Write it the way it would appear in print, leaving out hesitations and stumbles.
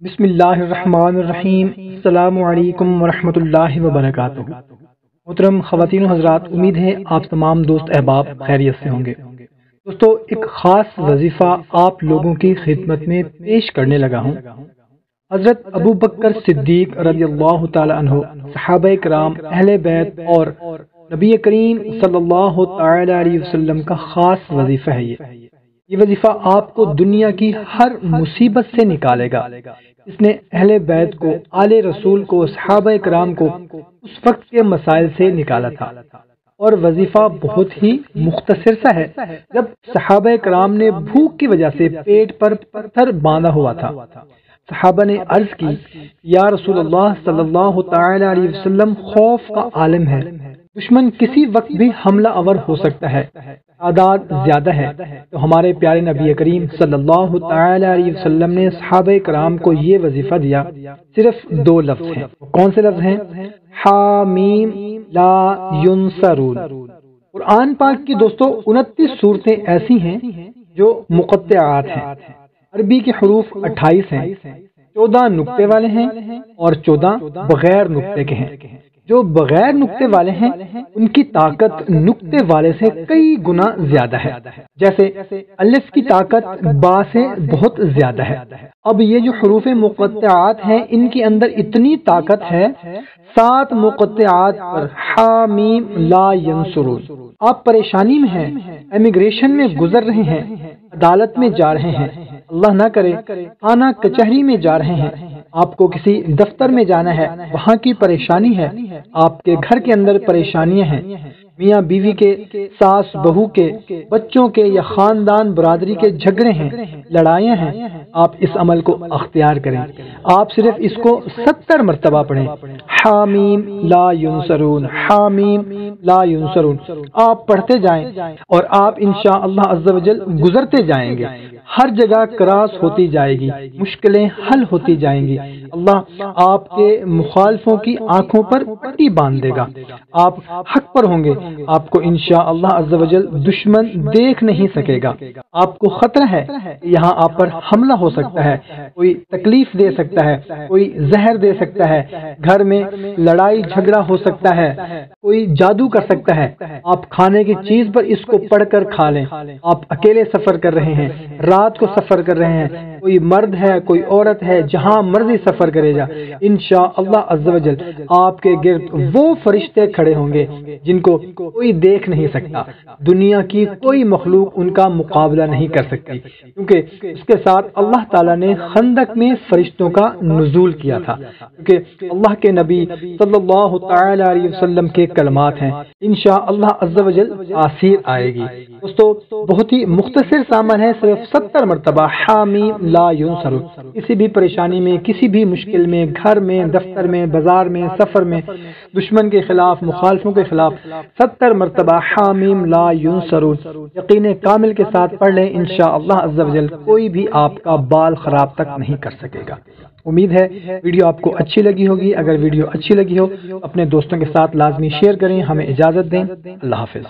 بسم اللہ الرحمن الرحیم۔ السلام علیکم ورحمۃ اللہ وبرکاتہ۔ محترم خواتین و حضرات، امید ہے آپ تمام دوست احباب خیریت سے ہوں گے۔ دوستو، ایک خاص وظیفہ آپ لوگوں کی خدمت میں پیش کرنے لگا ہوں۔ حضرت ابو بکر صدیق رضی اللہ تعالی عنہ، صحابہ کرام، اہل بیت اور نبی کریم صلی اللہ تعالی علیہ وسلم کا خاص وظیفہ ہے۔ یہ وظیفہ آپ کو دنیا کی ہر مصیبت سے نکالے گا۔ اس نے اہل بیت کو، آل رسول کو، صحابہ کرام کو اس وقت کے مسائل سے نکالا تھا، اور وظیفہ بہت ہی مختصر سا ہے۔ جب صحابہ کرام نے بھوک کی وجہ سے پیٹ پر پتھر باندھا ہوا تھا، صحابہ نے عرض کی، یا رسول اللہ صلی اللہ تعالی علیہ وسلم، خوف کا عالم ہے، دشمن کسی وقت بھی حملہ آور ہو سکتا ہے، تعداد زیادہ ہے۔ تو ہمارے پیارے نبی کریم صلی اللہ تعالی علیہ وسلم نے صحابہ کرام کو یہ وظیفہ دیا۔ صرف دو لفظ ہیں۔ کون سے لفظ ہیں؟ حامیم لا ینصرون۔ قرآن پاک کی دوستو 29 صورتیں ایسی ہیں جو مقطعات ہیں۔ عربی کے حروف 28 ہیں، 14 نقطے والے ہیں اور 14 بغیر نقطے کے ہیں۔ جو بغیر نقطے والے ہیں ان کی طاقت نقطے والے سے کئی گنا زیادہ ہے، جیسے الف کی طاقت با سے بہت زیادہ ہے۔ اب یہ جو حروف مقطعات ہیں، ان کے اندر اتنی طاقت ہے، 7 مقطعات پر حامیم لا ینصرون۔ آپ پریشانی میں ہیں، امیگریشن میں گزر رہے ہیں، عدالت میں جا رہے ہیں، اللہ نہ کرے تھانہ کچہری میں جا رہے ہیں، آپ کو کسی دفتر میں جانا ہے، وہاں کی پریشانی ہے، آپ کے گھر کے اندر پریشانیاں ہیں، میاں بیوی کے، ساس بہو کے، بچوں کے یا خاندان برادری کے جھگڑے ہیں، لڑائیاں ہیں، آپ اس عمل کو اختیار کریں۔ آپ صرف اس کو 70 مرتبہ پڑھیں، حامیم لا ینصرون، حامیم لا ینصرون۔ آپ پڑھتے جائیں اور آپ انشاءاللہ عز و جل گزرتے جائیں گے، ہر جگہ کراس ہوتی جائے گی، مشکلیں حل ہوتی جائیں گی، اللہ آپ کے مخالفوں کی آنکھوں پر پٹی باندھ دے گا، آپ حق پر ہوں گے، آپ کو انشاءاللہ عز و جل دشمن دیکھ نہیں سکے گا۔ آپ کو خطرہ ہے کہ یہاں آپ پر حملہ ہو سکتا ہے، کوئی تکلیف دے سکتا ہے، کوئی زہر دے سکتا ہے، گھر میں لڑائی جھگڑا ہو سکتا ہے، کوئی جادو کر سکتا ہے۔ آپ کھانے کی چیز پر اس کو پڑھ کر کھا لیں۔ آپ اکیلے سفر کر رہے ہیں، رات کو سفر کر رہے ہیں، کوئی مرد ہے، کوئی عورت ہے، جہاں مرضی سفر کرے جا، انشاءاللہ عز و جل آپ کے گرد وہ فرشتے کھڑے ہوں گے جن کو کوئی دیکھ نہیں سکتا، دنیا کی کوئی مخلوق ان کا مقابلہ نہیں کر سکتی، کیونکہ اس کے ساتھ اللہ تعالیٰ نے خندق میں فرشتوں کا نزول کیا تھا، کیونکہ اللہ کے نبی صلی اللہ تعالی علیہ وسلم کے کلمات ہیں، انشاءاللہ عز و جل تاثیر آئے گی۔ دوستو، بہت ہی مختصر سا عمل ہے، صرف 70 مرتبہ حامیم لا ینصرون۔ کسی بھی پریشانی میں، کسی بھی مشکل میں، گھر میں، دفتر میں، بازار میں، سفر میں، دشمن کے خلاف، مخالفوں کے خلاف 70 مرتبہ حامیم لا ینصرون یقین کامل کے ساتھ پڑھ لیں، انشاءاللہ عز و جل کوئی بھی آپ کا بال خراب تک نہیں کر سکے گا۔ امید ہے ویڈیو آپ کو اچھی لگی ہوگی۔ اگر ویڈیو اچھی لگی ہو اپنے دوستوں کے ساتھ لازمی شیئر کریں۔ ہمیں اجازت دیں، اللہ حافظ۔